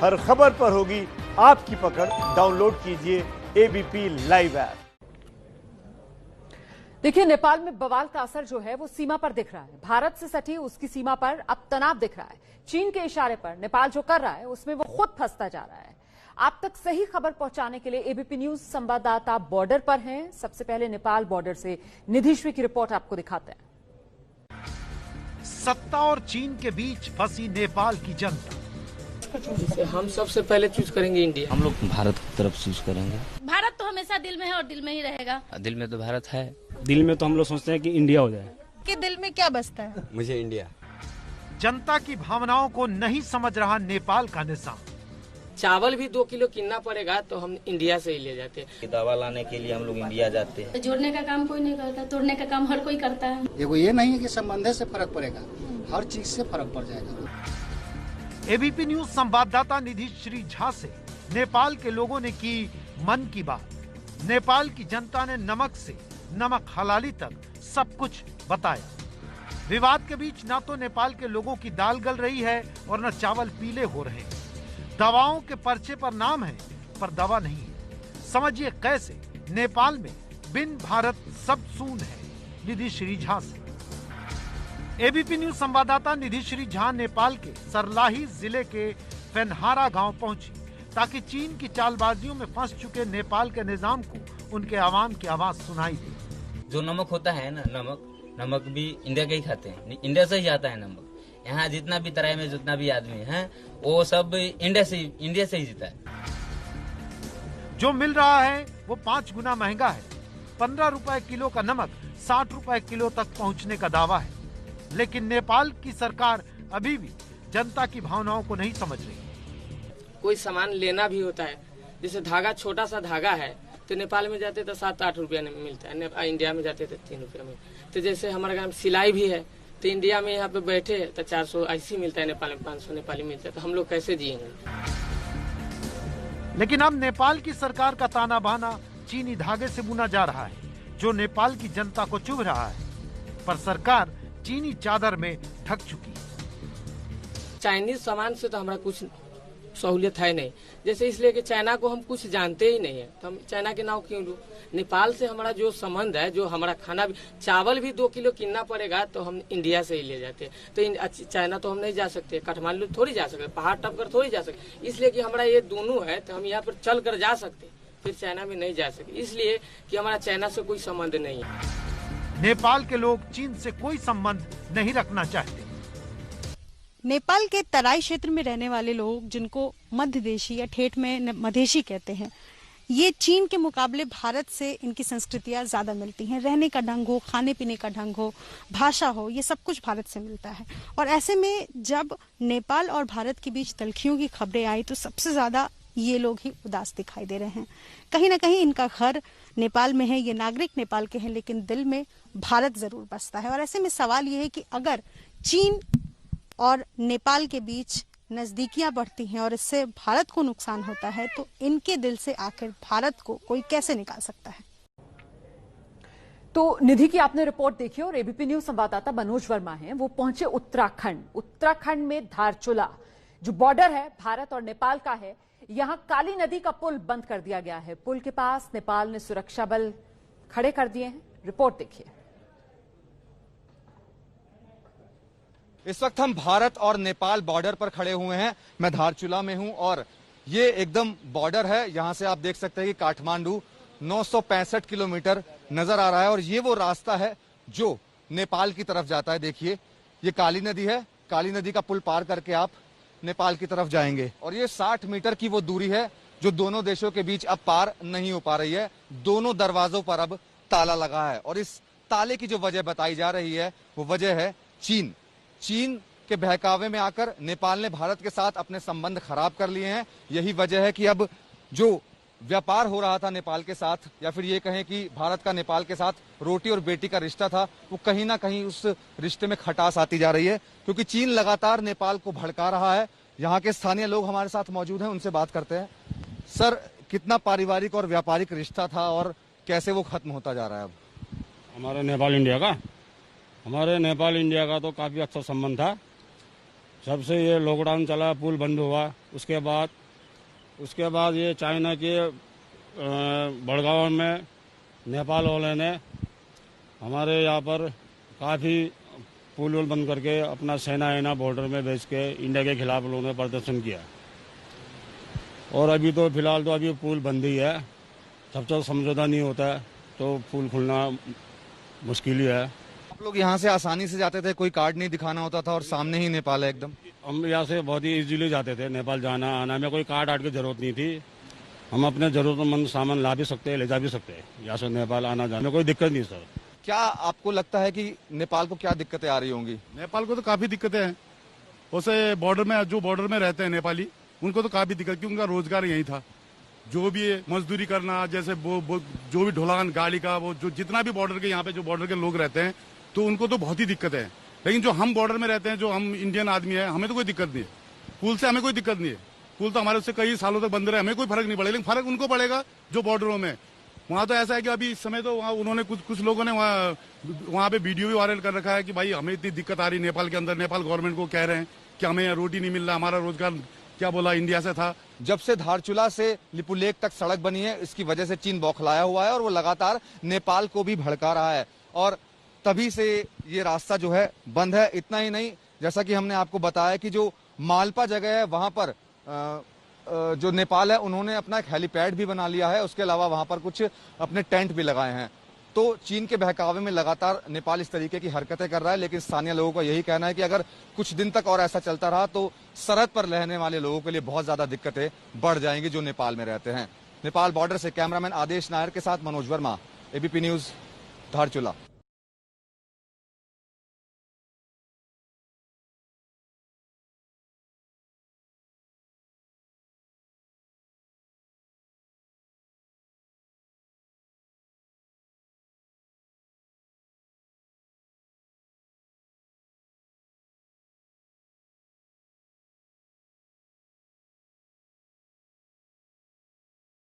हर खबर पर होगी आपकी पकड़। डाउनलोड कीजिए एबीपी लाइव ऐप। देखिए, नेपाल में बवाल का असर जो है वो सीमा पर दिख रहा है। भारत से सटी उसकी सीमा पर अब तनाव दिख रहा है। चीन के इशारे पर नेपाल जो कर रहा है उसमें वो खुद फंसता जा रहा है। आप तक सही खबर पहुंचाने के लिए एबीपी न्यूज संवाददाता बॉर्डर पर हैं। सबसे पहले नेपाल बॉर्डर से निधि श्री की रिपोर्ट आपको दिखाते हैं। सत्ता और चीन के बीच फंसी नेपाल की जनता। हम सबसे पहले चूज करेंगे इंडिया। हम लोग भारत की तरफ चूज करेंगे। भारत तो हमेशा दिल में है और दिल में ही रहेगा। दिल में तो भारत है। दिल में तो हम लोग सोचते हैं कि इंडिया हो जाए। कि दिल में क्या बसता है? मुझे इंडिया। जनता की भावनाओं को नहीं समझ रहा नेपाल का निजाम। चावल भी 2 किलो किनना पड़ेगा तो हम इंडिया से ही ले जाते हैं। दवा लाने के लिए हम लोग इंडिया जाते हैं। जोड़ने का काम कोई नहीं करता, तोड़ने का काम हर कोई करता है। ये नहीं है कि संबंध से फर्क पड़ेगा, हर चीज से फर्क पड़ जाएगा। एबीपी न्यूज संवाददाता निधि श्री झा से नेपाल के लोगों ने की मन की बात। नेपाल की जनता ने नमक से नमक हलाली तक सब कुछ बताया। विवाद के बीच न तो नेपाल के लोगों की दाल गल रही है और न चावल पीले हो रहे हैं। दवाओं के पर्चे पर नाम है पर दवा नहीं है। समझिए कैसे नेपाल में बिन भारत सब सून है। निधि श्री झा से एबीपी न्यूज संवाददाता निधि श्री झा नेपाल के सरलाही जिले के फेनहारा गांव पहुंची ताकि चीन की चालबाजियों में फंस चुके नेपाल के निजाम को उनके आवाम की आवाज सुनाई दे। जो नमक होता है ना, नमक भी इंडिया का ही खाते हैं। इंडिया से ही आता है नमक। यहाँ जितना भी तराई में जितना भी आदमी है वो सब इंडिया से ही जीता है। जो मिल रहा है वो 5 गुना महंगा है। 15 रुपए किलो का नमक 60 रुपए किलो तक पहुँचने का दावा है। लेकिन नेपाल की सरकार अभी भी जनता की भावनाओं को नहीं समझ रही। कोई सामान लेना भी होता है, जैसे धागा, छोटा सा धागा है तो नेपाल में जाते तो 7-8 रुपया में मिलता है, इंडिया में जाते तो 3 रुपया में। तो जैसे हमारे गाँव सिलाई भी है तो इंडिया में यहाँ पे बैठे तो 480 मिलता है, नेपाल में 500 नेपाली मिलता है। तो हम लोग कैसे जिएंगे? लेकिन अब नेपाल की सरकार का ताना बाना चीनी धागे से बुना जा रहा है जो नेपाल की जनता को चुभ रहा है। पर सरकार चीनी चादर में ढक चुकी। चाइनीज सामान से तो हमारा कुछ सहूलियत है नहीं, जैसे इसलिए कि चाइना को हम कुछ जानते ही नहीं है तो हम चाइना के नाम क्यों लूं? नेपाल से हमारा जो संबंध है, जो हमारा खाना भी, चावल भी 2 किलो किनना पड़ेगा तो हम इंडिया से ही ले जाते हैं। तो चाइना तो हम नहीं जा सकते, काठमांडू थोड़ी जा सकते, पहाड़ टप कर थोड़ी जा सकते। इसलिए कि हमारा ये दोनों है तो हम यहाँ पर चल कर जा सकते, फिर चाइना में नहीं जा सकते, इसलिए कि हमारा चाइना से कोई संबंध नहीं है। नेपाल के लोग चीन से कोई संबंध नहीं रखना चाहते। नेपाल के तराई क्षेत्र में रहने वाले लोग, जिनको मध्यदेशी या ठेठ में मधेशी कहते हैं, ये चीन के मुकाबले भारत से इनकी संस्कृतियां ज्यादा मिलती हैं। रहने का ढंग हो, खाने पीने का ढंग हो, भाषा हो, ये सब कुछ भारत से मिलता है। और ऐसे में जब नेपाल और भारत के बीच तलखियों की खबरें आई तो सबसे ज्यादा ये लोग ही उदास दिखाई दे रहे हैं। कहीं ना कहीं इनका घर नेपाल में है, ये नागरिक नेपाल के हैं, लेकिन दिल में भारत जरूर बसता है। और ऐसे में सवाल ये है कि अगर चीन और नेपाल के बीच नजदीकियां बढ़ती हैं और इससे भारत को नुकसान होता है तो इनके दिल से आखिर भारत को कोई कैसे निकाल सकता है? तो निधि की आपने रिपोर्ट देखी और एबीपी न्यूज संवाददाता मनोज वर्मा हैं, वो पहुंचे उत्तराखंड में धारचूला जो बॉर्डर है भारत और नेपाल का है। यहां काली नदी का पुल बंद कर दिया गया है। पुल के पास नेपाल ने सुरक्षा बल खड़े कर दिए हैं। रिपोर्ट देखिए। इस वक्त हम भारत और नेपाल बॉर्डर पर खड़े हुए हैं। मैं धारचूला में हूं और ये एकदम बॉर्डर है। यहां से आप देख सकते हैं कि काठमांडू 965 किलोमीटर नजर आ रहा है और ये वो रास्ता है जो नेपाल की तरफ जाता है। देखिए, ये काली नदी है। काली नदी का पुल पार करके आप नेपाल की तरफ जाएंगे और ये 60 मीटर की वो दूरी है जो दोनों देशों के बीच अब पार नहीं हो पा रही है। दोनों दरवाजों पर अब ताला लगा है और इस ताले की जो वजह बताई जा रही है वो वजह है चीन के बहकावे में आकर नेपाल ने भारत के साथ अपने संबंध खराब कर लिए हैं। यही वजह है कि अब जो व्यापार हो रहा था नेपाल के साथ, या फिर ये कहें कि भारत का नेपाल के साथ रोटी और बेटी का रिश्ता था, वो कहीं ना कहीं उस रिश्ते में खटास आती जा रही है क्योंकि चीन लगातार नेपाल को भड़का रहा है। यहाँ के स्थानीय लोग हमारे साथ मौजूद हैं, उनसे बात करते हैं। सर, कितना पारिवारिक और व्यापारिक रिश्ता था और कैसे वो खत्म होता जा रहा है? अब हमारे नेपाल इंडिया का तो काफी अच्छा संबंध था। जब से ये लॉकडाउन चला, पुल बंद हुआ, उसके बाद ये चाइना के बड़गांव में नेपाल वाले ने हमारे यहाँ पर काफ़ी पुल वुल बंद करके अपना सेना बॉर्डर में भेज के इंडिया के खिलाफ लोगों ने प्रदर्शन किया। और अभी तो फिलहाल तो अभी पुल बंद ही है, जब तक समझौता नहीं होता है तो पुल खुलना मुश्किल ही है। आप लोग यहाँ से आसानी से जाते थे, कोई कार्ड नहीं दिखाना होता था और सामने ही नेपाल है एकदम? हम यहाँ से बहुत ही इजीली जाते थे, नेपाल जाना आना में कोई कार्ड आर्ट की जरूरत नहीं थी। हम अपने जरूरतमंद सामान ला भी सकते हैं, ले जा भी सकते हैं। यहाँ से नेपाल आना जाने में कोई दिक्कत नहीं सर। क्या आपको लगता है कि नेपाल को क्या दिक्कतें आ रही होंगी? नेपाल को तो काफी दिक्कतें हैं। उसे बॉर्डर में रहते हैं नेपाली, उनको तो काफी दिक्कत, क्योंकि उनका रोजगार यही था। जो भी मजदूरी करना, जैसे वो जो भी ढुलान गाड़ी का, वो जो जितना भी बॉर्डर के यहाँ पे जो बॉर्डर के लोग रहते हैं, तो उनको तो बहुत ही दिक्कत है। लेकिन जो हम बॉर्डर में रहते हैं, जो हम इंडियन आदमी है, हमें तो कोई दिक्कत नहीं है। पुल से हमें कोई दिक्कत नहीं है। पुल तो हमारे उससे कई सालों तक बंद रहे, हमें कोई फर्क नहीं पड़ेगा। लेकिन फर्क उनको पड़ेगा जो बॉर्डरों में। वहाँ तो ऐसा है कि अभी इस समय तो वहाँ उन्होंने कुछ लोगों ने वहाँ पे वीडियो भी वायरल कर रखा है कि भाई हमें इतनी दिक्कत आ रही नेपाल के अंदर। नेपाल गवर्नमेंट को कह रहे हैं कि हमें यहाँ रोटी नहीं मिल रहा, हमारा रोजगार क्या बोला इंडिया से था। जब से धारचूला से लिपुलेख तक सड़क बनी है, इसकी वजह से चीन बौखलाया हुआ है और वो लगातार नेपाल को भी भड़का रहा है और तभी से ये रास्ता जो है बंद है। इतना ही नहीं, जैसा कि हमने आपको बताया कि जो मालपा जगह है वहां पर जो नेपाल है उन्होंने अपना एक हेलीपैड भी बना लिया है। उसके अलावा वहां पर कुछ अपने टेंट भी लगाए हैं। तो चीन के बहकावे में लगातार नेपाल इस तरीके की हरकतें कर रहा है। लेकिन स्थानीय लोगों का यही कहना है कि अगर कुछ दिन तक और ऐसा चलता रहा तो सरहद पर रहने वाले लोगों के लिए बहुत ज्यादा दिक्कतें बढ़ जाएंगी जो नेपाल में रहते हैं। नेपाल बॉर्डर से कैमरामैन आदेश नायर के साथ मनोज वर्मा, एबीपी न्यूज, धारचूला।